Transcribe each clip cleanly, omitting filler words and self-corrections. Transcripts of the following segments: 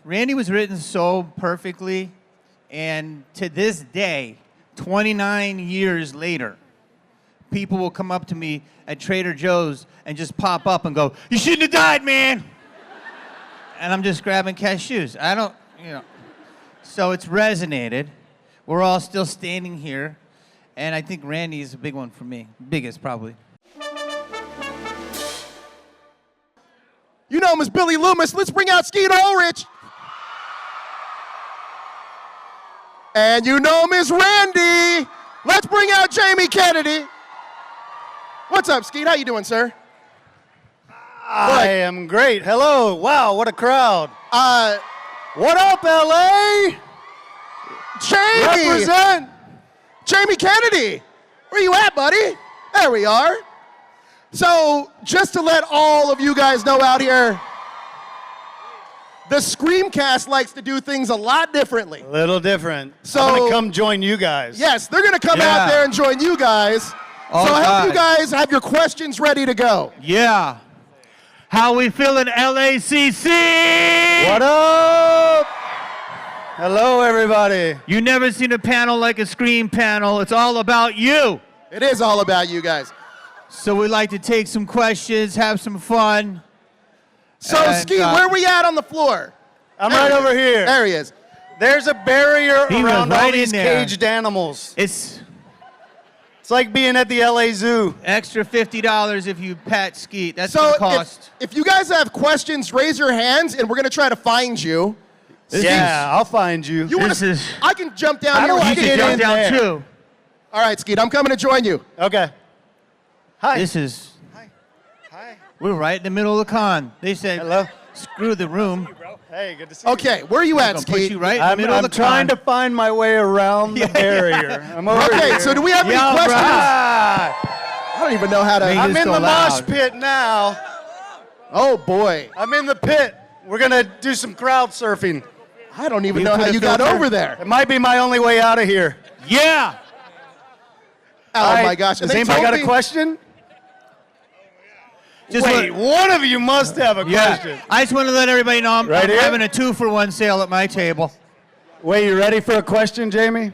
Randy was written so perfectly, and to this day, 29 years later, people will come up to me at Trader Joe's and just pop up and go, "You shouldn't have died, man!" And I'm just grabbing cashews. I don't, So it's resonated. We're all still standing here, and I think Randy is a big one for me. Biggest, probably. You know him as Billy Loomis. Let's bring out Skeet Ulrich. And you know him as Randy. Let's bring out Jamie Kennedy. What's up, Skeet? How you doing, sir? I am great. Hello. Wow, what a crowd. What up, LA? Jamie. Represent. Jamie Kennedy. Where you at, buddy? There we are. So, just to let all of you guys know out here, the Screamcast likes to do things a lot differently. A little different. So, I'm going to come join you guys. Yes, they're going to come out there and join you guys. Oh, so I hope you guys have your questions ready to go. Yeah. How we feeling, LACC? What up? Hello, everybody. You never seen a panel like a Scream panel. It's all about you. It is all about you guys. So we like to take some questions, have some fun. So, And, Skeet, where we at on the floor? I'm right over here. There he is. There's a barrier He was around all right these in there. caged animals. It's It's like being at the LA Zoo. extra $50 if you pat Skeet. That's So the cost. if you guys have questions, raise your hands, and we're going to try to find you. Yeah, I'll find you. You wanna, This is- I can jump down How here. do I You get can Jump in down there? too. All right, Skeet, I'm coming to join you. Okay. Hi. This is, Hi. we're right in the middle of the con. They said, Hello. screw the room. Hey, good to see you. Okay, where are you I'm at, gonna put Skeet? you right in the I'm middle of the trying con. to find my way around the barrier. I'm over Okay, here. so do we have any Yeah, questions? Ah, I don't even know how to. Make I'm this in go the mosh loud. pit now. Oh, boy. I'm in the pit. We're going to do some crowd surfing. I don't even You know put how a you got filter? over there. It might be my only way out of here. Yeah. Oh, All right, my gosh. And Has they anybody told got me- a question? Just Wait, one of you must have a question. Yeah. I just want to let everybody know I'm Right here? having a 2-for-1 sale at my table. Wait, you ready for a question, Jamie?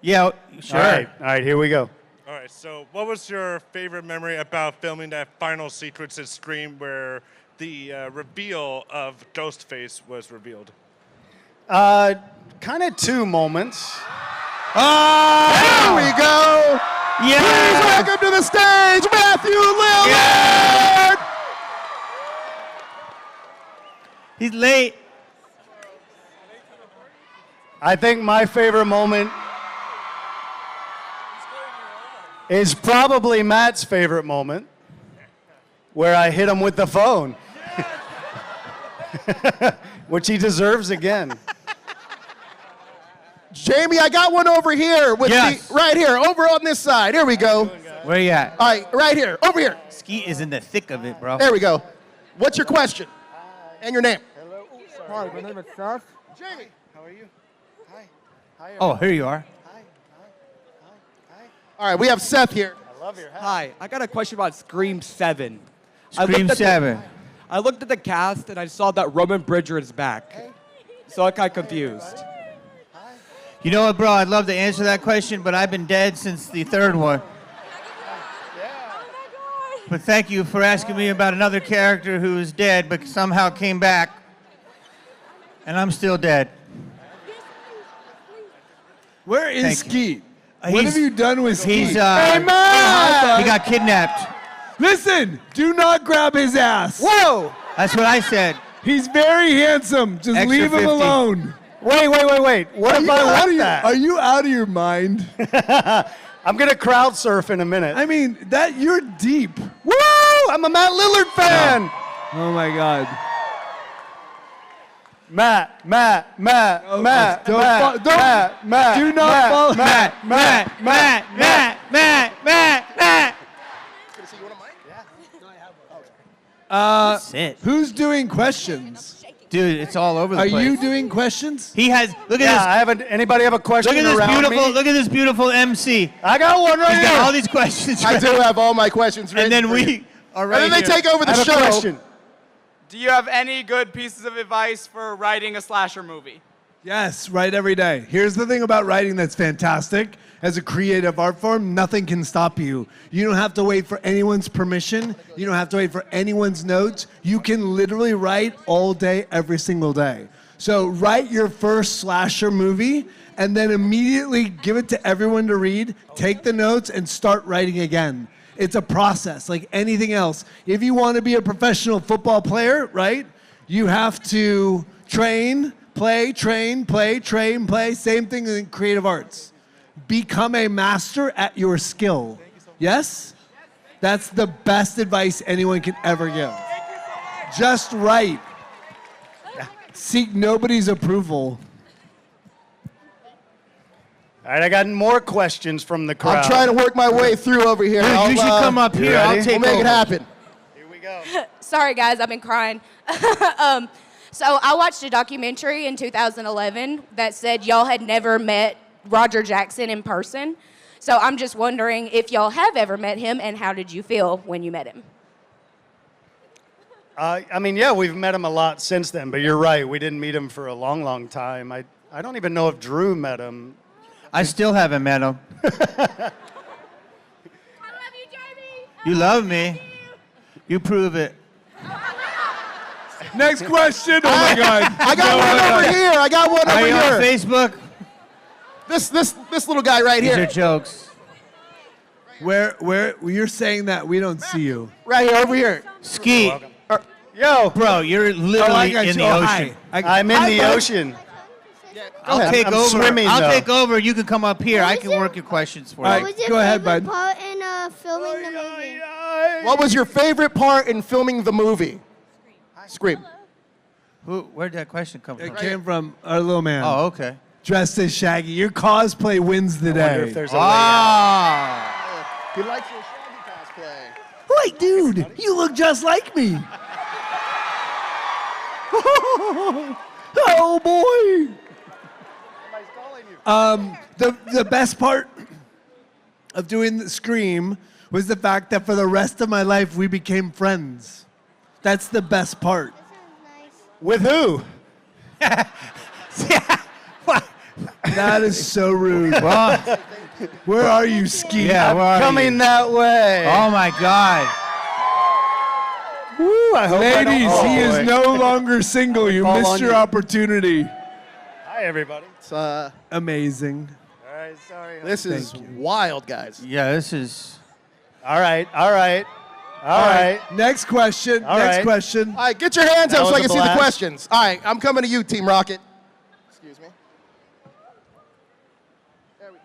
Yeah, sure. All right, here we go. All right, so what was your favorite memory about filming that final sequence in Scream where the reveal of Ghostface was revealed? Kind of two moments. There we go. Yeah. Please welcome to the stage, Matthew Lillard. He's late. I think my favorite moment is probably Matt's favorite moment, where I hit him with the phone, which he deserves again. Jamie, I got one over here with Yes. right here, over on this side. Here we go. Where you at? All right, right here, over here. Skeet is in the thick of it, bro. There we go. What's your question? And your name? Hi, my name is Seth. Jamie. How are you? Hi. Hi. Oh, here you are. Hi. All right, we have Seth here. I love your hat. Hi, I got a question about Scream VII. Scream 7. I looked at the cast and I saw that Roman Bridger is back. So I got confused. You know what, bro? I'd love to answer that question, but I've been dead since the third one. But thank you for asking me about another character who is dead but somehow came back. And I'm still dead. Where is Thank Skeet? What He's- have you done with Skeet? He's, Hey, man! he got kidnapped. Listen, do not grab his ass. Whoa! That's what I said. He's very handsome. Just Extra leave him 50. alone. Wait. What if I want that? Are you out of your mind? I'm going to crowd surf in a minute. I mean, that you're deep. Woo! I'm a Matt Lillard fan. Oh my God. Matt. don't do not follow. Matt. That's it. Who's doing questions? Dude, it's all over the Are place. you doing questions? He has, look Yeah, at I haven't. Anybody have a this, question look at this around beautiful, me? look at this beautiful MC. I got one right He's here. got all these questions I ready. do have all my questions ready. And then for you. we are right And then they here. take over I the have show. a question. Do you have any good pieces of advice for writing a slasher movie? Yes, write every day. Here's the thing about writing that's fantastic. As a creative art form, nothing can stop you. You don't have to wait for anyone's permission. You don't have to wait for anyone's notes. You can literally write all day, every single day. So write your first slasher movie and then immediately give it to everyone to read, take the notes, and start writing again. It's a process like anything else. If you want to be a professional football player, right, you have to train, play, train, play, train, play. Same thing in creative arts. Become a master at your skill. Yes? That's the best advice anyone can ever give. Just write. Seek nobody's approval. All right, I got more questions from the crowd. I'm trying to work my way through over here. Dude, you should come up here. I'll take We'll make over. it happen. Here we go. Sorry, guys, I've been crying. So I watched a documentary in 2011 that said y'all had never met Roger Jackson in person. So I'm just wondering if y'all have ever met him, and how did you feel when you met him? I mean, yeah, we've met him a lot since then, but you're right. We didn't meet him for a long, long time. I don't even know if Drew met him. I still haven't met him. I love you, Jamie. You love me. You prove it. Next question. Oh my God. I got one over here. I got one Are over you on here. Facebook? This little guy right These here. are jokes. Where you're saying that we don't see you. Right here, over here. Skeet. Yo, Bro, you're literally in the ocean. I'm in the ocean. I'll take I'm over. swimming, I'll though. take over. You can come up here. I was can your- work your questions for All you. right, What was your go ahead, favorite bud. part in filming the movie? What was your favorite part in filming the movie? Scream. Where'd that question come It from? came from our little man. Oh, okay. Dressed as Shaggy. Your cosplay wins the I wonder day. if there's a way Ah. He likes your Shaggy cosplay. Wait, dude, you look just like me. Oh boy. The best part of doing the Scream was the fact that for the rest of my life we became friends. That's the best part. With who? That is so rude. Well, Where are you, Skeet? yeah, where are Coming you? that way. Oh my God. Woo, I hope I don't- Ladies, oh, he is boy. no longer single. You Fall missed on your you. opportunity. Hi, everybody. It's, Amazing. All right, sorry. this is wild, guys. Yeah, this is. All right. Next question. All Next right. question. All right, get your hands That up so was I can a see the blast. questions. All right, I'm coming to you, Team Rocket. Excuse me. There we go.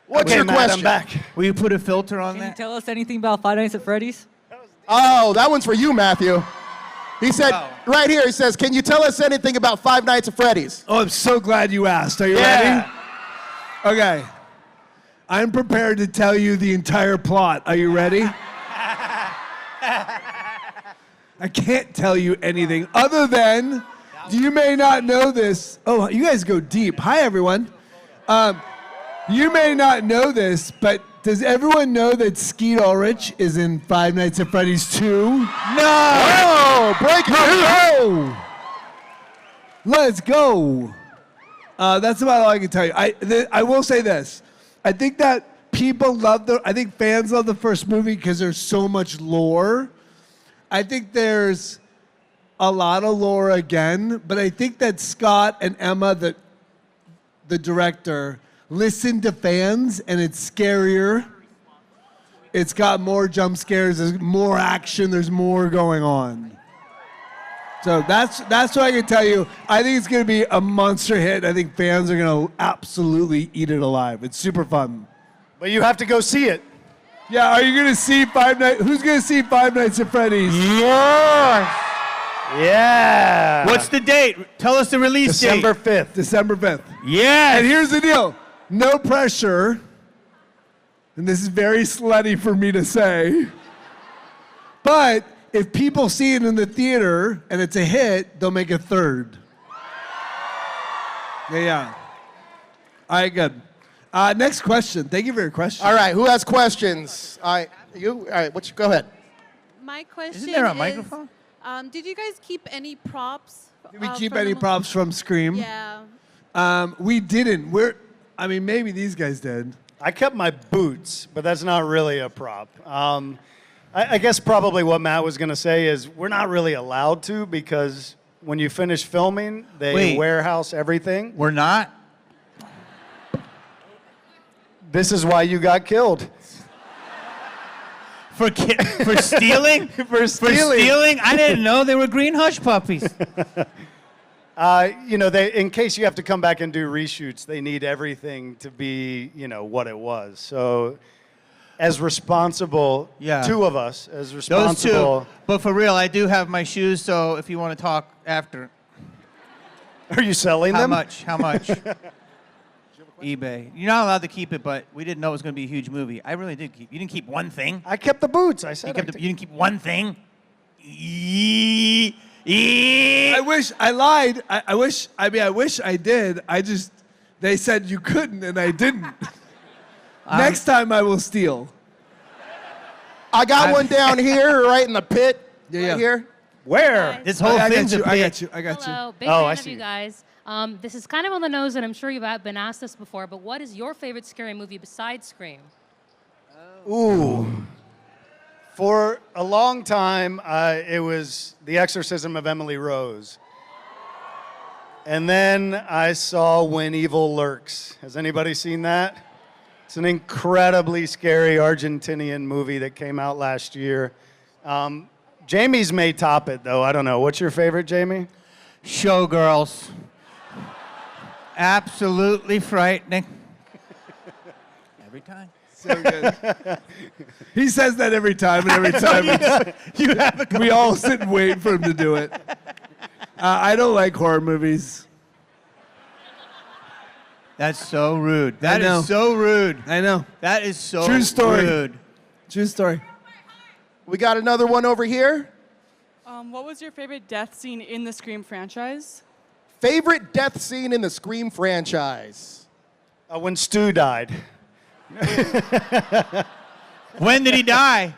What's Okay, your Matt, question? I'm back. Will you put a filter on Can you that? tell us anything about Five Nights at Freddy's? Oh, that one's for you, Matthew. He said, Oh. right here, he says, can you tell us anything about Five Nights at Freddy's? Oh, I'm so glad you asked. Are you Yeah. ready? Okay. I'm prepared to tell you the entire plot. Are you ready? I can't tell you anything other than you may not know this. Oh, you guys go deep. Hi, everyone. You may not know this, but does everyone know that Skeet Ulrich is in Five Nights at Freddy's 2? No. Oh, breaking news. Go! Let's go. That's about all I can tell you. I will say this. I think that I think fans love the first movie because there's so much lore. I think there's a lot of lore again, but I think that Scott and Emma, the director, listened to fans, and it's scarier. It's got more jump scares, there's more action, there's more going on. So that's what I can tell you. I think it's going to be a monster hit. I think fans are going to absolutely eat it alive. It's super fun. But you have to go see it. Yeah, are you going to see who's going to see Five Nights at Freddy's? Yeah. What's the date? Tell us the release December date. 5th. December 5th. Yes. And here's the deal. No pressure. And this is very slutty for me to say. But if people see it in the theater and it's a hit, they'll make a third. Yeah. All right, good. Next question. Thank you for your question. All right, who has questions? All right, you. All right, go ahead. My question Isn't there a is, microphone? Did you guys keep any props? Did we keep from any the props from Scream? Yeah. We didn't. Maybe these guys did. I kept my boots, but that's not really a prop. I guess probably what Matt was going to say is we're not really allowed to because when you finish filming, they warehouse everything. We're not? This is why you got killed. For stealing? For stealing? I didn't know they were green hush puppies. In case you have to come back and do reshoots, they need everything to be, what it was. So, as responsible, two of us, as responsible. Those two. But for real, I do have my shoes, so if you want to talk after. Are you selling them? How much? eBay. You're not allowed to keep it, but we didn't know it was going to be a huge movie. I really did keep. You didn't keep one thing. I kept the boots. I said you didn't keep one thing. I wish I lied. I wish I did. They said you couldn't, and I didn't. Next time I will steal. I got one down here, right in the pit. Right here. Where? This whole thing's a pit. I got you. Hello, big fan of you guys. This is kind of on the nose, and I'm sure you've been asked this before, but what is your favorite scary movie besides Scream? Ooh. For a long time, it was The Exorcism of Emily Rose. And then I saw When Evil Lurks. Has anybody seen that? It's an incredibly scary Argentinian movie that came out last year. Jamie's may top it, though. I don't know. What's your favorite, Jamie? Showgirls. Absolutely frightening. Every time. So good. He says that every time, and every time we all sit and wait for him to do it. I don't like horror movies. That's so rude. That is so rude. I know. That is so True story. rude. True story. We got another one over here. What was your favorite death scene in the Scream franchise? Favorite death scene in the Scream franchise? When Stu died. When did he die?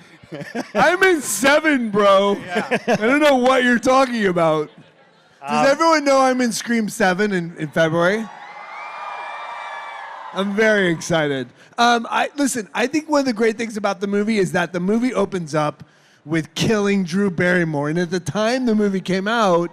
I'm in 7, bro. Yeah. I don't know what you're talking about. Does everyone know I'm in Scream 7 in February? I'm very excited. Listen, I think one of the great things about the movie is that the movie opens up with killing Drew Barrymore. And at the time the movie came out,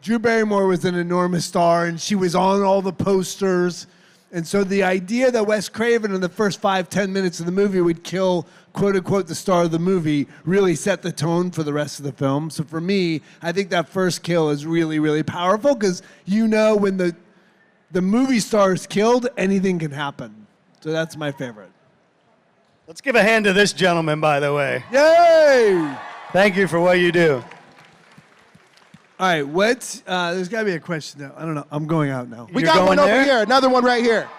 Drew Barrymore was an enormous star, and she was on all the posters. And so the idea that Wes Craven in the first 5-10 minutes of the movie would kill, quote unquote, the star of the movie really set the tone for the rest of the film. So for me, I think that first kill is really, really powerful because when the movie star is killed, anything can happen. So that's my favorite. Let's give a hand to this gentleman, by the way. Yay! Thank you for what you do. All right, there's got to be a question now. I don't know. I'm going out now. We got one over here. Another one right here.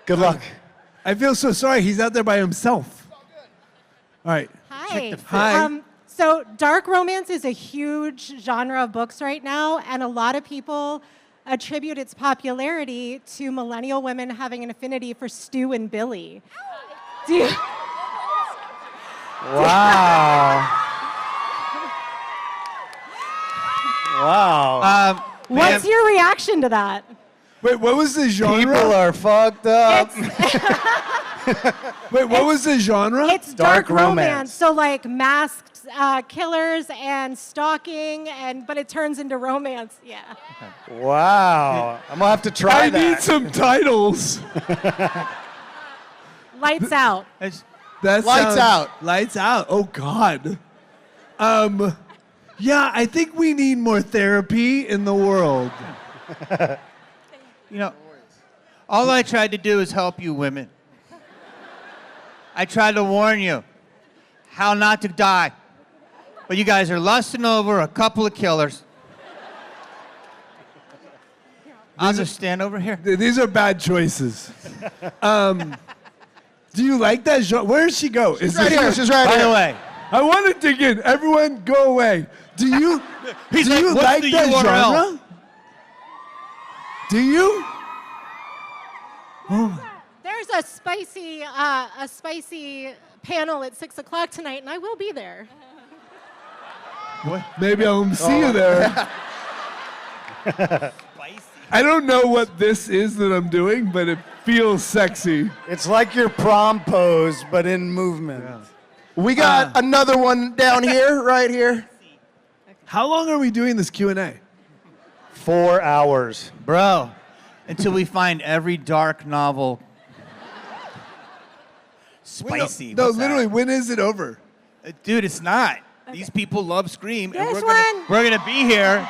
Good luck. I feel so sorry. He's out there by himself. All right. Hi. Hi. So dark romance is a huge genre of books right now, and a lot of people attribute its popularity to millennial women having an affinity for Stu and Billy. Wow. Wow. What's your reaction to that? Wait, what was the genre? People are fucked up. Wait, what was the genre? It's dark romance. So like masked killers and stalking, but it turns into romance. Yeah. Wow. I'm going to have to try that. I need some titles. Lights Out. Lights Out. Lights Out. Oh, God. Yeah, I think we need more therapy in the world. All I tried to do is help you women. I tried to warn you how not to die. But you guys are lusting over a couple of killers. I'll just stand over here. These are bad choices. Do you like that genre? Where does she go? She's right here. She's right here. By the way. I want to dig in. Everyone, go away. Do you like that genre? Do you? Oh. There's a spicy panel at 6 o'clock tonight, and I will be there. Maybe I'll see you there. I don't know what this is that I'm doing, but it feels sexy. It's like your prom pose, but in movement. We got another one down here, right here. How long are we doing this Q&A? 4 hours. Bro, until we find every dark novel spicy. No, What's literally, that? when is it over? Dude, it's not. These people love Scream, and This we're gonna be here,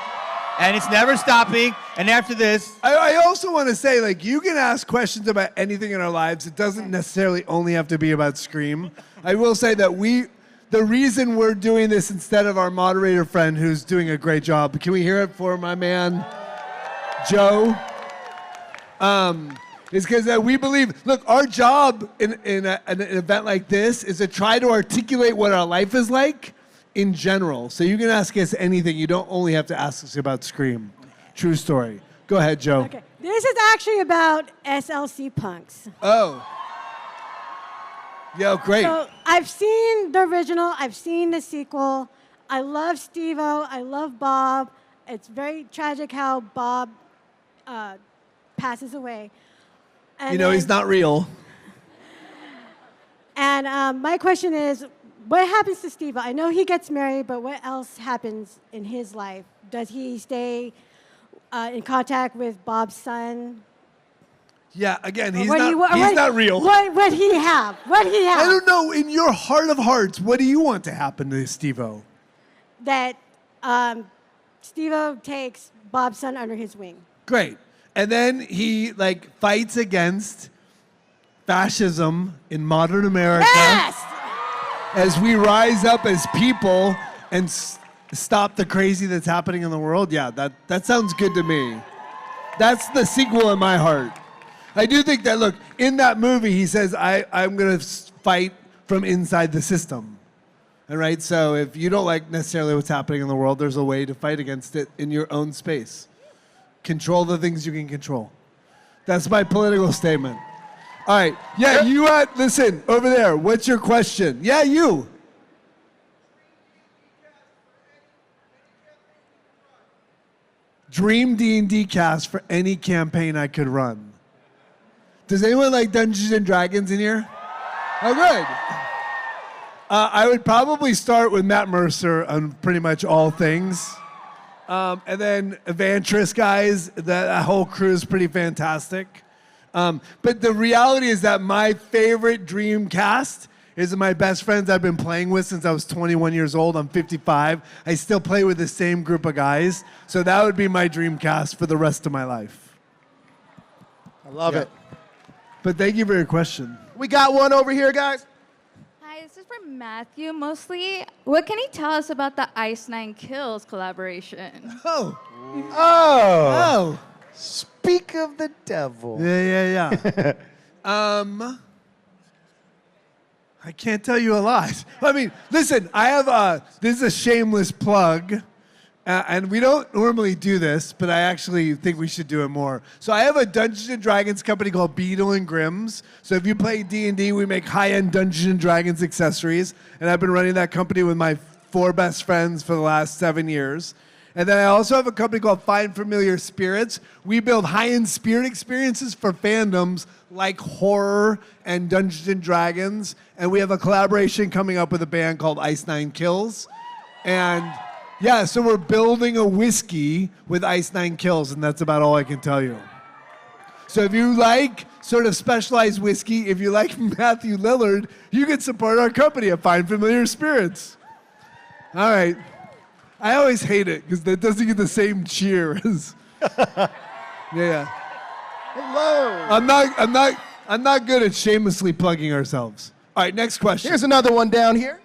and it's never stopping. And after this, I also want to say, like, you can ask questions about anything in our lives. It doesn't necessarily only have to be about Scream. I will say that the reason we're doing this instead of our moderator friend who's doing a great job, can we hear it for my man, Joe? Is because we believe, look, our job in an event like this is to try to articulate what our life is like in general. So you can ask us anything. You don't only have to ask us about Scream. True story. Go ahead, Joe. Okay. This is actually about SLC punks. Oh. Yeah, great. So I've seen the original. I've seen the sequel. I love Steve-O. I love Bob. It's very tragic how Bob passes away. And you know, he's not real. And my question is, what happens to Steve? I know he gets married, but what else happens in his life? Does he stay in contact with Bob's son? Yeah, again, he's What do not, you- he's not real. What he have? What he have? I don't know. In your heart of hearts, what do you want to happen to Steve-O? That Steve-O takes Bob's son under his wing. Great. And then he, like, fights against fascism in modern America. Yes! As we rise up as people and stop the crazy that's happening in the world. Yeah, that sounds good to me. That's the sequel in my heart. I do think that, look, in that movie, he says, I'm going to fight from inside the system. All right? So if you don't like necessarily what's happening in the world, there's a way to fight against it in your own space. Control the things you can control. That's my political statement. All right. Yeah, you listen, over there. What's your question? Yeah, you. Dream D&D cast for any campaign I could run. Does anyone like Dungeons and Dragons in here? Oh, good. I would probably start with Matt Mercer on pretty much all things. And then Evantris guys, that whole crew is pretty fantastic. But the reality is that my favorite dream cast is my best friends I've been playing with since I was 21 years old. I'm 55. I still play with the same group of guys. So that would be my dream cast for the rest of my life. I love it. But thank you for your question. We got one over here, guys. Hi, this is from Matthew mostly. What can you tell us about the Ice Nine Kills collaboration? Oh. Speak of the devil. Yeah. I can't tell you a lot. I mean, listen, I have this is a shameless plug, and we don't normally do this, but I actually think we should do it more. So I have a Dungeons & Dragons company called Beadle & Grimm's. So if you play D&D, we make high-end Dungeons & Dragons accessories, and I've been running that company with my 4 best friends for the last 7 years. And then I also have a company called Find Familiar Spirits. We build high-end spirit experiences for fandoms like horror and Dungeons & Dragons. And we have a collaboration coming up with a band called Ice Nine Kills. And yeah, so we're building a whiskey with Ice Nine Kills, and that's about all I can tell you. So if you like sort of specialized whiskey, if you like Matthew Lillard, you can support our company at Find Familiar Spirits. All right. I always hate it because that doesn't get the same cheer as. Yeah. Hello. I'm not good at shamelessly plugging ourselves. All right, next question. Here's another one down here.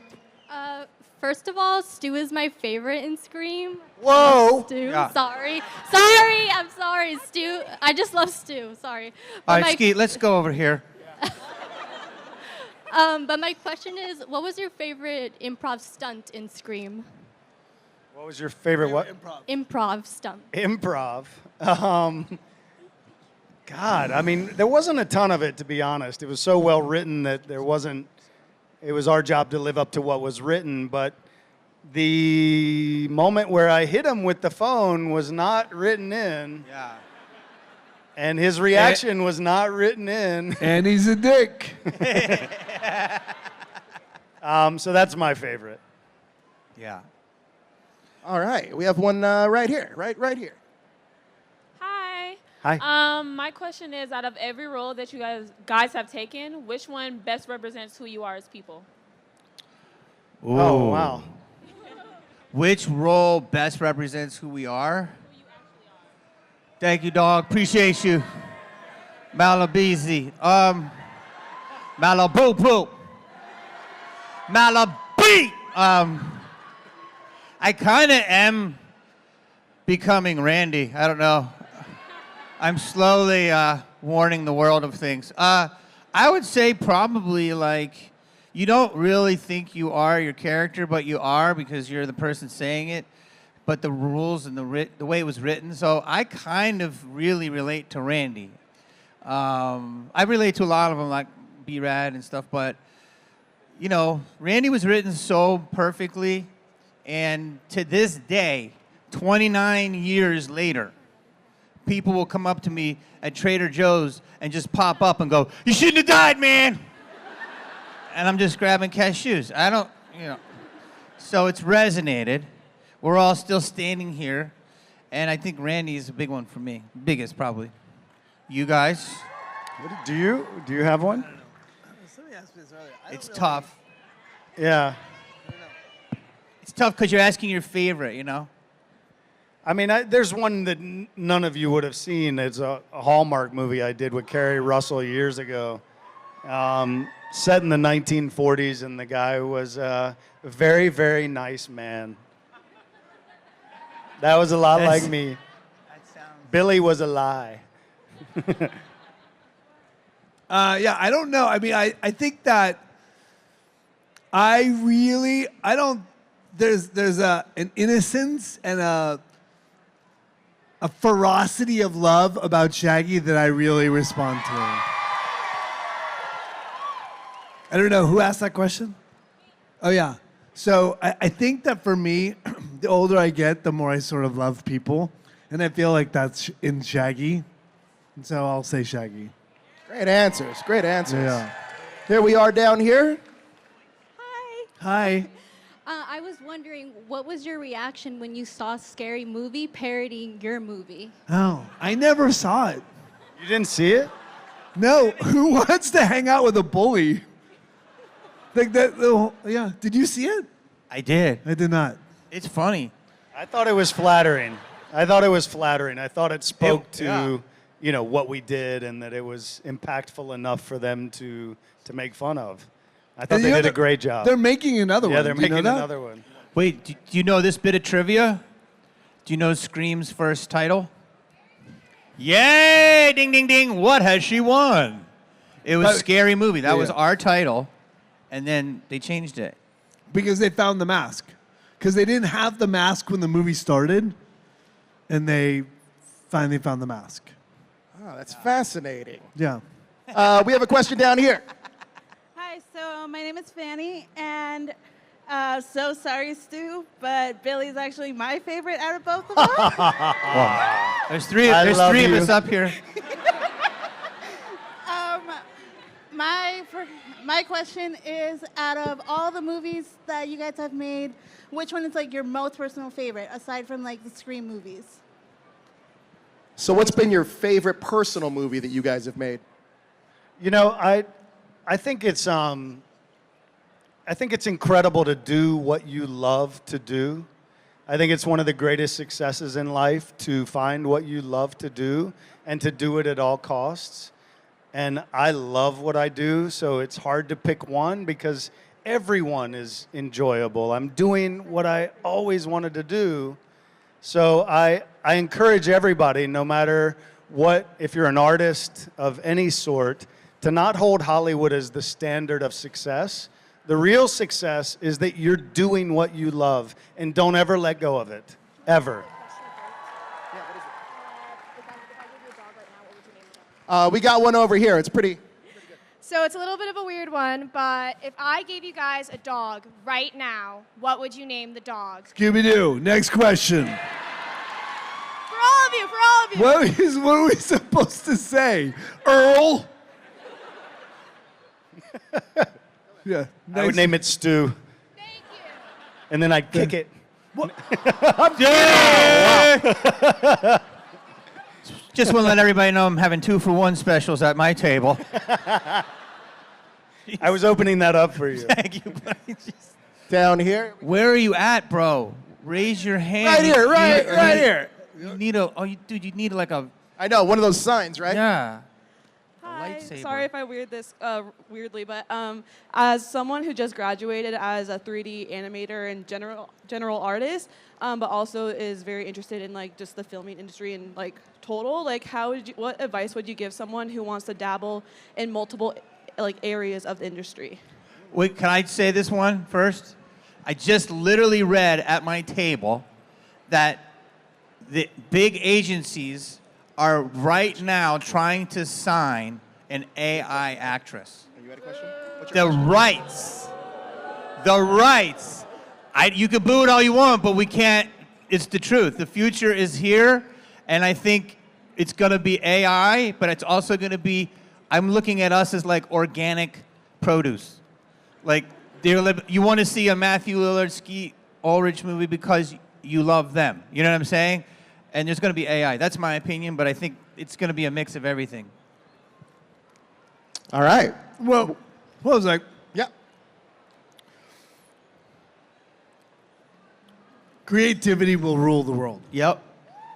First of all, Stu is my favorite in Scream. Whoa. Stu, Yeah. sorry, I'm sorry, Stu. I just love Stu. Sorry. all right, Skeet, let's go over here. But my question is, what was your favorite improv stunt in Scream? What was your favorite what? Improv stunt. Improv. God, I mean, there wasn't a ton of it, to be honest. It was so well written that there wasn't, it was our job to live up to what was written. But the moment where I hit him with the phone was not written in. Yeah. And his reaction was not written in. And he's a dick. So that's my favorite. Yeah. All right, we have one right here, right here. Hi. Hi. My question is, out of every role that you guys have taken, which one best represents who you are as people? Ooh. Oh, wow. Which role best represents who we are? Thank you, dog. Appreciate you. Malabeezy. Malaboo-poo. Malabee. I kind of am becoming Randy. I don't know. I'm slowly warning the world of things. I would say probably like, you don't really think you are your character, but you are because you're the person saying it. But the rules and the way it was written. So I kind of really relate to Randy. I relate to a lot of them, like B-Rad and stuff. But, you know, Randy was written so perfectly. And to this day, 29 years later, people will come up to me at Trader Joe's and just pop up and go, "You shouldn't have died, man." And I'm just grabbing cashews. I don't, you know. So it's resonated. We're all still standing here. And I think Randy is a big one for me. Biggest, probably. You guys? Do you have one? Somebody asked me this earlier. It's tough. Yeah. It's tough because you're asking your favorite, you know? I mean, there's one that none of you would have seen. It's a Hallmark movie I did with Carrie Russell years ago. Set in the 1940s, and the guy was a very, very nice man. That was a lot like me. Billy was a lie. Yeah, I don't know. I mean, I think that there's an innocence and a ferocity of love about Shaggy that I really respond to. I don't know, who asked that question? Oh, yeah. So I think that for me, the older I get, the more I sort of love people. And I feel like that's in Shaggy. And so I'll say Shaggy. Great answers, great answers. Yeah. Here we are down here. Hi. I was wondering, what was your reaction when you saw Scary Movie parodying your movie? Oh, I never saw it. You didn't see it? No. Who wants to hang out with a bully? Like that. Yeah. Did you see it? I did. I did not. It's funny. I thought it was flattering. I thought it spoke to, you know, what we did and that it was impactful enough for them to make fun of. I thought they did a great job. They're making another one. Yeah, they're Do you know making that? another one. Wait, do you know this bit of trivia? Do you know Scream's first title? Yay! Ding, ding, ding. What has she won? It was Scary Movie. That was our title. And then they changed it. Because they found the mask. Because they didn't have the mask when the movie started. And they finally found the mask. Oh, that's fascinating. Yeah. We have a question down here. Hi, so my name is Fanny, and so sorry, Stu, but Billy's actually my favorite out of both of them. There's three of us up here. My question is, out of all the movies that you guys have made, which one is like your most personal favorite, aside from like the Scream movies? So what's been your favorite personal movie that you guys have made? You know, I think it's incredible to do what you love to do. I think it's one of the greatest successes in life to find what you love to do and to do it at all costs. And I love what I do, so it's hard to pick one because everyone is enjoyable. I'm doing what I always wanted to do. So I encourage everybody, no matter what, if you're an artist of any sort, to not hold Hollywood as the standard of success. The real success is that you're doing what you love and don't ever let go of it, ever. We got one over here. It's pretty. So it's a little bit of a weird one, but if I gave you guys a dog right now, what would you name the dog? Scooby-Doo. Next question. For all of you, for all of you. What are we supposed to say? Earl? Yeah. I would name it Stu. Thank you. And then I'd kick it. Yeah! Just want to let everybody know I'm having 2-for-1 specials at my table. I was opening that up for you. Thank you, buddy. Down here. Where are you at, bro? Raise your hand. Right here, right here. You need a, dude, you need like a. I know, one of those signs, right? Yeah. Hi, sorry if I weird this weirdly, but as someone who just graduated as a 3D animator and general artist, but also is very interested in like just the filming industry and like total, like what advice would you give someone who wants to dabble in multiple like areas of the industry? Wait, can I say this one first? I just literally read at my table that the big agencies are right now trying to sign an AI actress. You had a question? The rights. The rights. You can boo it all you want, but we can't. It's the truth. The future is here, and I think it's going to be AI, but it's also going to be, I'm looking at us as like organic produce. Like, you want to see a Matthew Lillard, Skeet Ulrich movie because you love them. You know what I'm saying? And there's going to be AI. That's my opinion, but I think it's going to be a mix of everything. All right. Well, what was I? Yeah. Creativity will rule the world. Yep.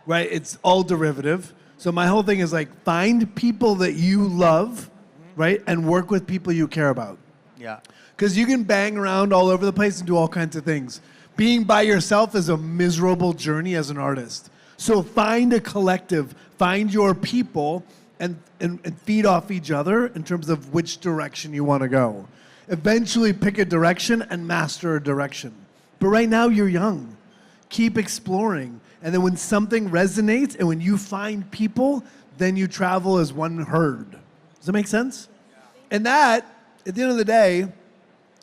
Right? It's all derivative. So my whole thing is like find people that you love, right? And work with people you care about. Yeah. Because you can bang around all over the place and do all kinds of things. Being by yourself is a miserable journey as an artist. So find a collective, find your people, and feed off each other in terms of which direction you want to go. Eventually pick a direction and master a direction. But right now you're young. Keep exploring. And then when something resonates and when you find people, then you travel as one herd. Does that make sense? And that, at the end of the day,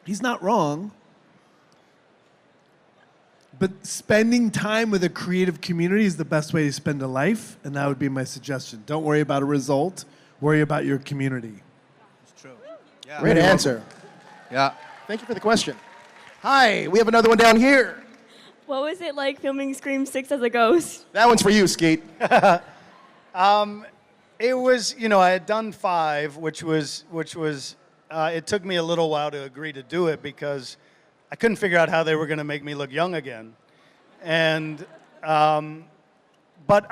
he's not wrong. But spending time with a creative community is the best way to spend a life, and that would be my suggestion. Don't worry about a result, worry about your community. It's true. Yeah. Great answer. Yeah. Thank you for the question. Hi, we have another one down here. What was it like filming Scream VI as a ghost? That one's for you, Skeet. It was, I had done 5, which was it took me a little while to agree to do it because I couldn't figure out how they were going to make me look young again. And, but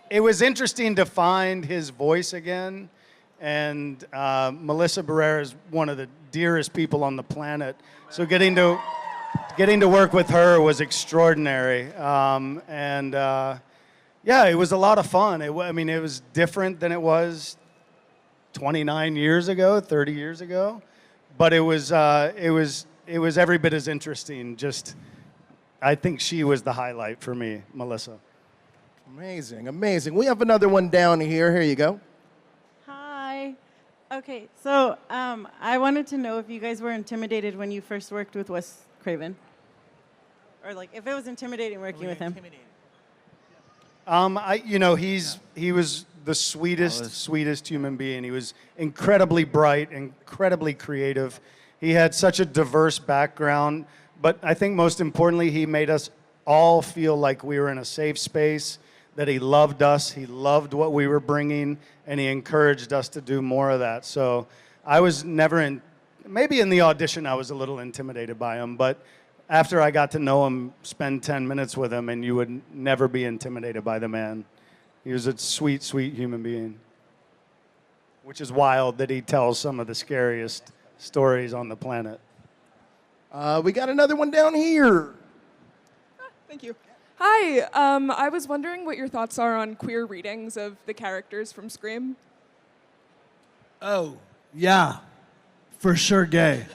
it was interesting to find his voice again. And Melissa Barrera is one of the dearest people on the planet. So getting to work with her was extraordinary. Yeah, it was a lot of fun. It was different than it was 29 years ago, 30 years ago. But it was every bit as interesting. I think she was the highlight for me, Melissa. Amazing, amazing. We have another one down here. Here you go. Hi. Okay, so I wanted to know if you guys were intimidated when you first worked with Wes Craven. Or like if it was intimidating working with him. He was the sweetest human being. He was incredibly bright, incredibly creative. He had such a diverse background, but I think most importantly, he made us all feel like we were in a safe space, that he loved us, he loved what we were bringing, and he encouraged us to do more of that. So I was never maybe in the audition I was a little intimidated by him, but after I got to know him, spend 10 minutes with him, and you would never be intimidated by the man. He was a sweet, sweet human being, which is wild that he tells some of the scariest stories on the planet. We got another one down here. Thank you. Hi, I was wondering what your thoughts are on queer readings of the characters from Scream. Oh, yeah, for sure gay.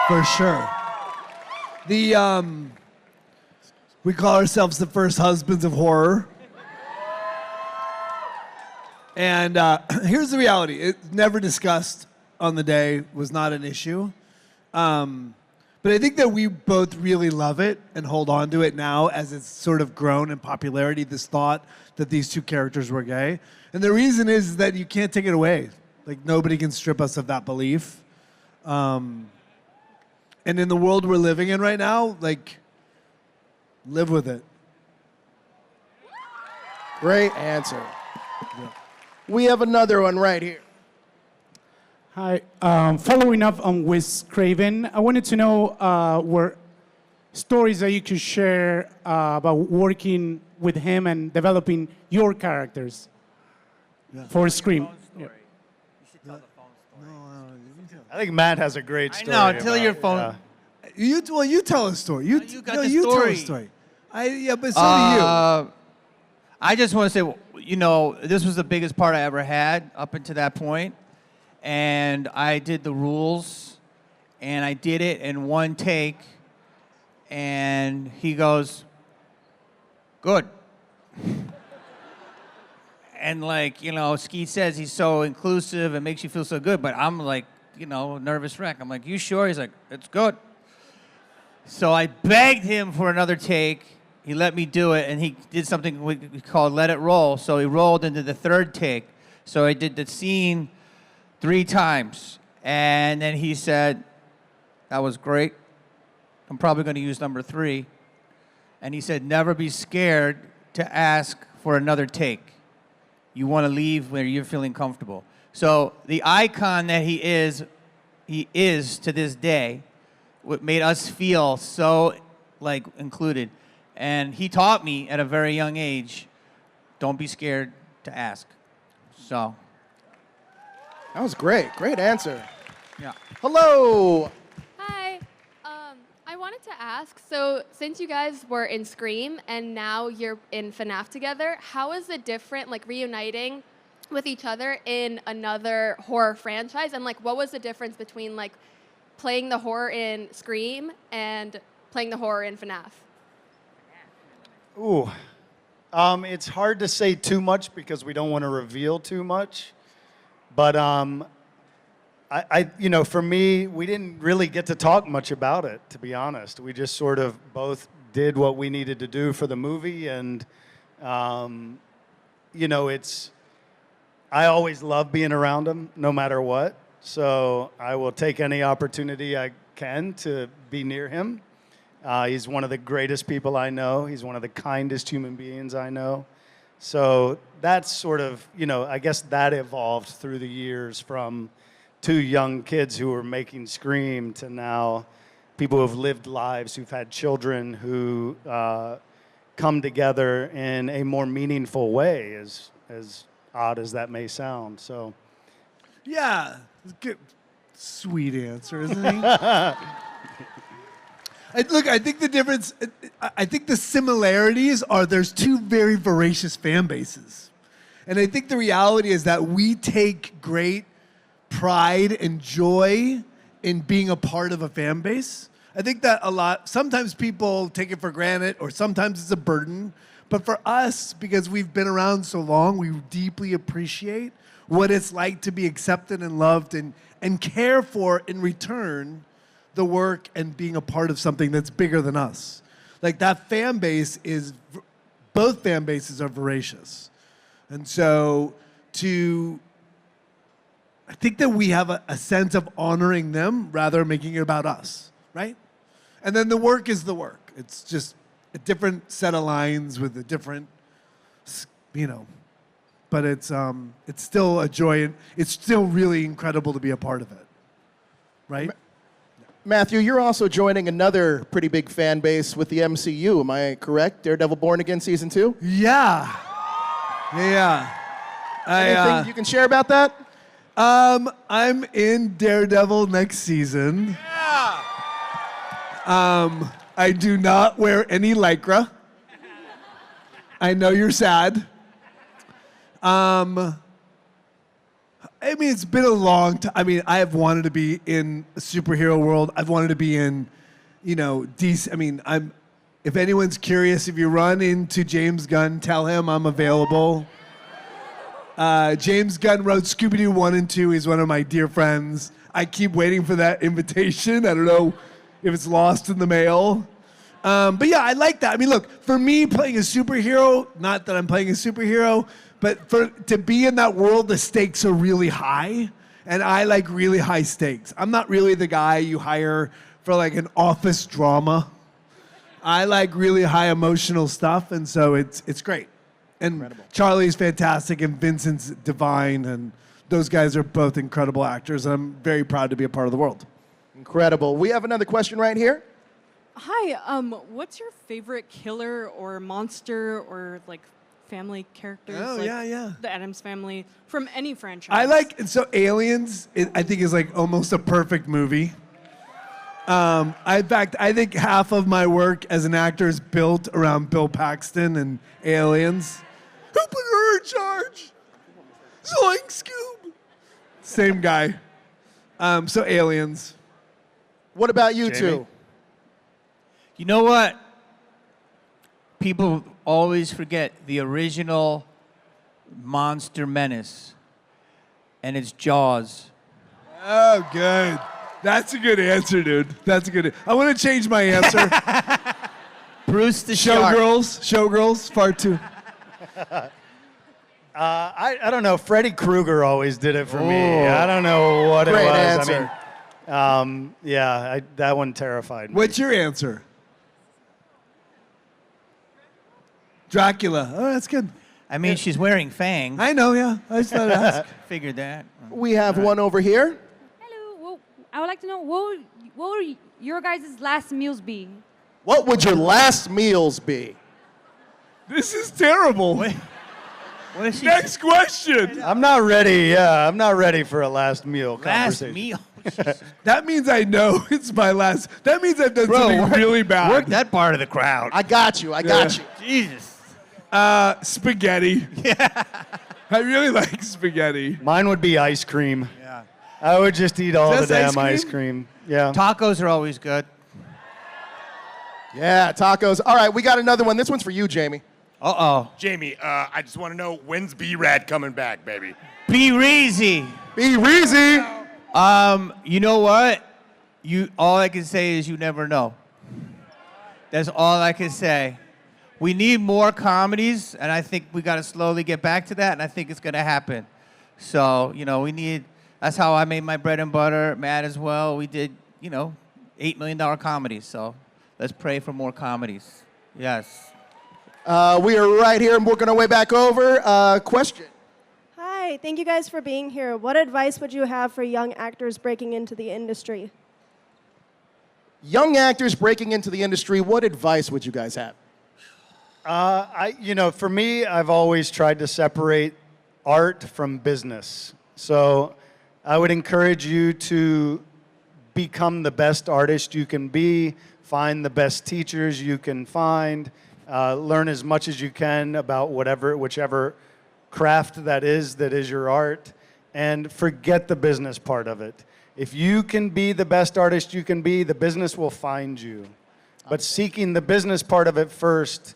For sure. We call ourselves the first husbands of horror. And here's the reality. It's never discussed on the day, was not an issue. But I think that we both really love it and hold on to it now as it's sort of grown in popularity, this thought that these two characters were gay. And the reason is that you can't take it away. Like, nobody can strip us of that belief. And in the world we're living in right now, like, live with it. Great answer. We have another one right here. Hi. Following up on Wes Craven, I wanted to know were stories that you could share about working with him and developing your characters for Scream. Yeah. I think Matt has a great story. I know. Tell your about- phone. You tell a story. You got the you tell story. a story. But so do you. I just want to say, you know, this was the biggest part I ever had up until that point. And I did the rules, and I did it in one take. And he goes, good. And like, you know, Skeet says he's so inclusive and makes you feel so good, but I'm like, you know, nervous wreck. I'm like, you sure? He's like, it's good. So I begged him for another take. He let me do it, and he did something we called let it roll. So he rolled into the third take. So I did the scene 3 times. And then he said, that was great. I'm probably going to use number 3. And he said, never be scared to ask for another take. You want to leave where you're feeling comfortable. So the icon that he is to this day, what made us feel so like included. And he taught me at a very young age, don't be scared to ask. So. That was great. Great answer. Yeah. Hello. Hi. I wanted to ask, so since you guys were in Scream and now you're in FNAF together, how is it different, like reuniting with each other in another horror franchise? And like, what was the difference between like playing the horror in Scream and playing the horror in FNAF? Ooh. It's hard to say too much because we don't want to reveal too much. But you know, for me, we didn't really get to talk much about it, to be honest. We just sort of both did what we needed to do for the movie. And, you know, I always love being around him, no matter what. So I will take any opportunity I can to be near him. He's one of the greatest people I know. He's one of the kindest human beings I know. So that's sort of, you know, I guess that evolved through the years from 2 young kids who were making Scream to now people who have lived lives, who've had children, who come together in a more meaningful way, as odd as that may sound. So, Yeah. Good. Sweet answer, isn't he? Look, I think the difference, I think the similarities are there's 2 very voracious fan bases. And I think the reality is that we take great pride and joy in being a part of a fan base. I think that sometimes people take it for granted or sometimes it's a burden. But for us, because we've been around so long, we deeply appreciate what it's like to be accepted and loved and care for in return the work and being a part of something that's bigger than us. Like that fan base both fan bases are voracious. And so I think that we have a sense of honoring them rather than making it about us, right? And then the work is the work. It's just a different set of lines with a different, you know, but it's still a joy and it's still really incredible to be a part of it, right? Matthew, you're also joining another pretty big fan base with the MCU. Am I correct? Daredevil Born Again Season 2? Yeah. Yeah. Anything you can share about that? I'm in Daredevil next season. Yeah. I do not wear any Lycra. I know you're sad. I mean, it's been a long time. I mean, I have wanted to be in a superhero world. I've wanted to be in, you know, DC. I mean, if anyone's curious, if you run into James Gunn, tell him I'm available. James Gunn wrote Scooby-Doo 1 and 2. He's one of my dear friends. I keep waiting for that invitation. I don't know if it's lost in the mail. But yeah, I like that. I mean, look, for me, playing a superhero, not that I'm playing a superhero, but to be in that world, the stakes are really high. And I like really high stakes. I'm not really the guy you hire for like an office drama. I like really high emotional stuff, and so it's great. And incredible. Charlie's fantastic, and Vincent's divine, and those guys are both incredible actors, and I'm very proud to be a part of the world. Incredible. We have another question right here. Hi, what's your favorite killer or monster or like family characters? Oh, like yeah. The Addams Family from any franchise. I like, so Aliens, I think is like almost a perfect movie. In fact, I think half of my work as an actor is built around Bill Paxton and Aliens. Who put her in charge? Zoink Scoob. Same guy. So Aliens. What about you Jamie? two? You know what? People always forget the original monster menace, and it's Jaws. Oh, good. That's a good answer, dude. That's a good. I want to change my answer. Bruce the Shark. Showgirls, part 2. I don't know. Freddy Krueger always did it for me. Oh. I don't know what Great it was. answer. I mean, that one terrified me. What's your answer? Dracula. Oh, that's good. I mean, she's wearing fangs. I know, yeah. I just thought I'd ask. Figured that. We have one over here. Hello. Well, I would like to know what would your guys' last meals be? What would your last meals be? This is terrible. What is she? Next question. I'm not ready. Yeah, I'm not ready for a last meal Last conversation. meal. That means I know it's my last. That means I've done something really bad. Work that part of the crowd. I got you. You. Jesus. Spaghetti. Yeah. I really like spaghetti. Mine would be ice cream. Yeah. I would just eat all the Just damn ice ice cream. Yeah. Tacos are always good. Yeah, tacos. All right, we got another one. This one's for you, Jamie. Uh-oh. Jamie, I just want to know, when's B-Rad coming back, baby? Be Reezy. Be Reezy. You know what? All I can say is you never know. That's all I can say. We need more comedies, and I think we got to slowly get back to that, and I think it's going to happen. So, that's how I made my bread and butter. Matt as well. We did, $8 million comedies. So let's pray for more comedies. Yes. We are right here and working our way back over. Question. Hi, thank you guys for being here. What advice would you have for young actors breaking into the industry? Young actors breaking into the industry, what advice would you guys have? For me, I've always tried to separate art from business. So I would encourage you to become the best artist you can be, find the best teachers you can find, learn as much as you can about whichever craft that is your art, and forget the business part of it. If you can be the best artist you can be, the business will find you. But seeking the business part of it first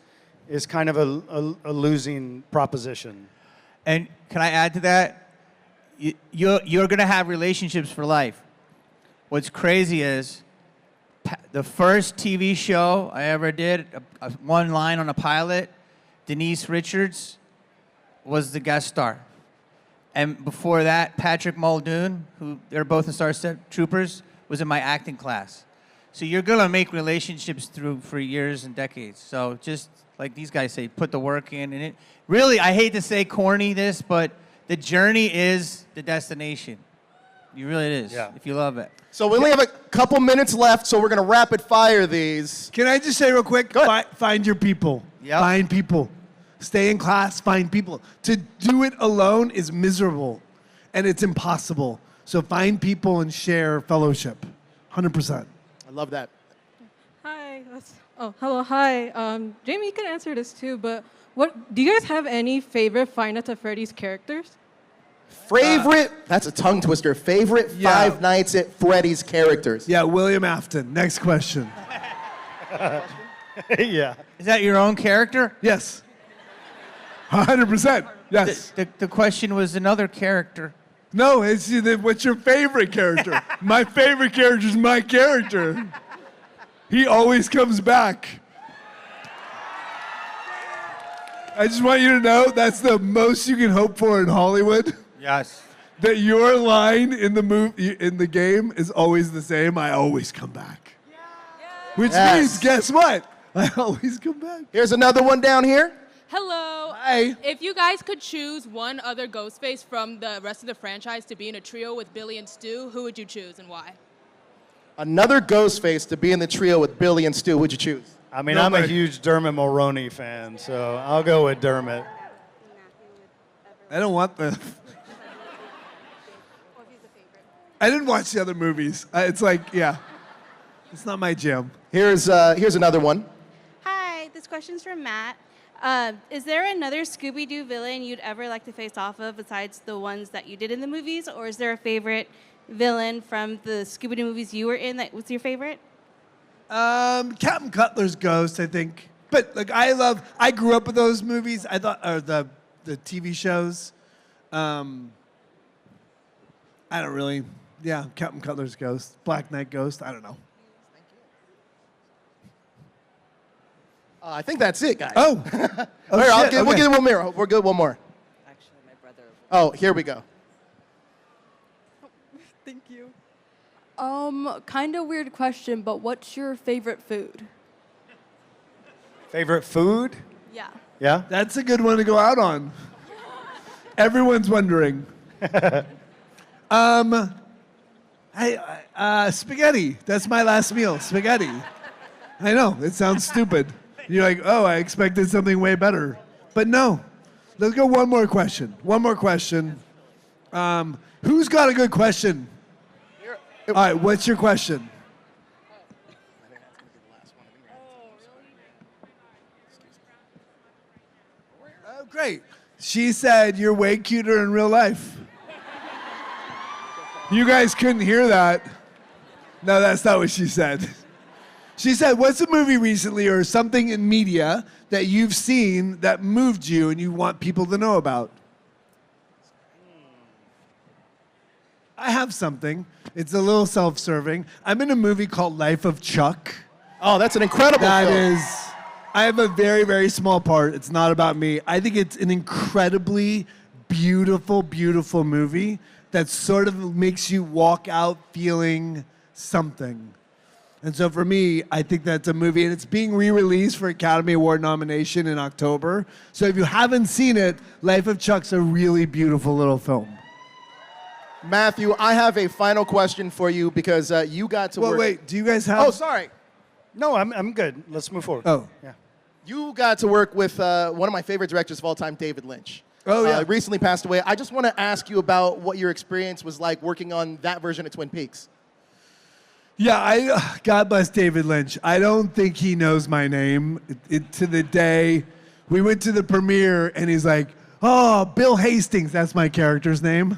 is kind of a losing proposition. And can I add to that? You're going to have relationships for life. What's crazy is the first TV show I ever did, one line on a pilot, Denise Richards was the guest star. And before that, Patrick Muldoon, who they're both in Starship Troopers, was in my acting class. So you're going to make relationships for years and decades. So just like these guys say, put the work in. And really, I hate to say corny this, but the journey is the destination. It really is, if you love it. So we only have a couple minutes left, so we're going to rapid fire these. Can I just say real quick? Find your people. Yep. Find people. Stay in class, find people. To do it alone is miserable, and it's impossible. So find people and share fellowship. 100%. I love that. Hi. Hello. Hi. Jamie, you can answer this too, but do you guys have any favorite Five Nights at Freddy's characters? Favorite, that's a tongue twister. Favorite Five Nights at Freddy's characters. Yeah, William Afton. Next question. Yeah. Is that your own character? Yes. 100%. Yes. The question was another character. No, it's what's your favorite character? My favorite character is my character. He always comes back. I just want you to know that's the most you can hope for in Hollywood. Yes. That your line in the game is always the same. I always come back. Which means, guess what? I always come back. Here's another one down here. Hello. Hi. If you guys could choose one other Ghostface from the rest of the franchise to be in a trio with Billy and Stu, who would you choose and why? Another Ghostface to be in the trio with Billy and Stu. Who'd you choose? I mean, I'm a huge Dermot Mulroney fan, so I'll go with Dermot. I don't want the... I didn't watch the other movies. It's like, yeah. It's not my jam. Here's another one. Hi, this question's from Matt. Is there another Scooby-Doo villain you'd ever like to face off of besides the ones that you did in the movies? Or is there a favorite villain from the Scooby-Doo movies you were in that was your favorite? Captain Cutler's Ghost, I think. But like I grew up with those movies. I thought, or the TV shows. I don't really, Captain Cutler's Ghost, Black Knight Ghost, I don't know. I think that's it, guys. Oh. We'll get one more. We're good. One more. Actually, my brother. Oh, here we go. Thank you. Kind of weird question, but what's your favorite food? Favorite food? Yeah. Yeah? That's a good one to go out on. Everyone's wondering. Spaghetti. That's my last meal, spaghetti. I know, it sounds stupid. You're like, oh, I expected something way better. But no. Let's go one more question. Who's got a good question? All right, what's your question? Oh, great. She said you're way cuter in real life. You guys couldn't hear that. No, that's not what she said. She said, what's a movie recently or something in media that you've seen that moved you and you want people to know about? I have something. It's a little self-serving. I'm in a movie called Life of Chuck. Oh, that's an incredible film. I have a very, very small part. It's not about me. I think it's an incredibly beautiful, beautiful movie that sort of makes you walk out feeling something. And so for me, I think that's a movie, and it's being re-released for Academy Award nomination in October. So if you haven't seen it, Life of Chuck's a really beautiful little film. Matthew, I have a final question for you because you got to work... Wait, do you guys have... Oh, sorry. No, I'm good. Let's move forward. Oh. Yeah. You got to work with one of my favorite directors of all time, David Lynch. Oh, yeah. Recently passed away. I just want to ask you about what your experience was like working on that version of Twin Peaks. Yeah, God bless David Lynch. I don't think he knows my name. To the day we went to the premiere, and he's like, oh, Bill Hastings, that's my character's name.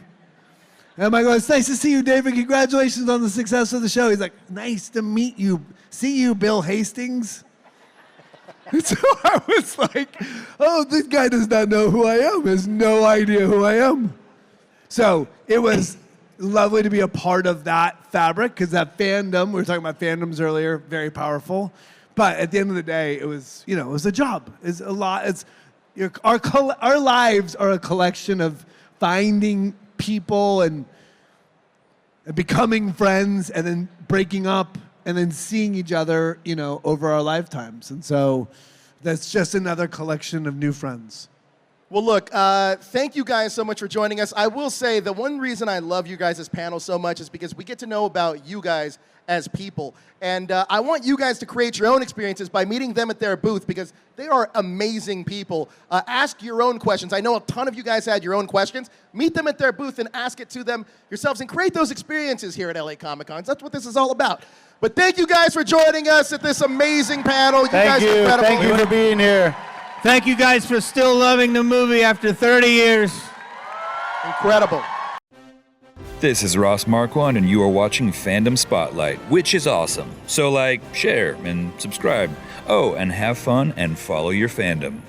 And I'm like, oh, it's nice to see you, David. Congratulations on the success of the show. He's like, nice to meet you. See you, Bill Hastings. And so I was like, oh, this guy does not know who I am. Has no idea who I am. So it was lovely to be a part of that fabric, because that fandom, we were talking about fandoms earlier, very powerful. But at the end of the day, it was, it was a job. It's a lot. Our lives are a collection of finding people and becoming friends and then breaking up and then seeing each other, over our lifetimes. And so that's just another collection of new friends. Well, look, thank you guys so much for joining us. I will say the one reason I love you guys' panel so much is because we get to know about you guys as people. And I want you guys to create your own experiences by meeting them at their booth, because they are amazing people. Ask your own questions. I know a ton of you guys had your own questions. Meet them at their booth and ask it to them yourselves and create those experiences here at LA Comic Con. That's what this is all about. But thank you guys for joining us at this amazing panel. Thank you. Thank you for being here. Thank you guys for still loving the movie after 30 years. Incredible. This is Ross Marquand, and you are watching Fandom Spotlite, which is awesome. So share, and subscribe. Oh, and have fun and follow your fandom.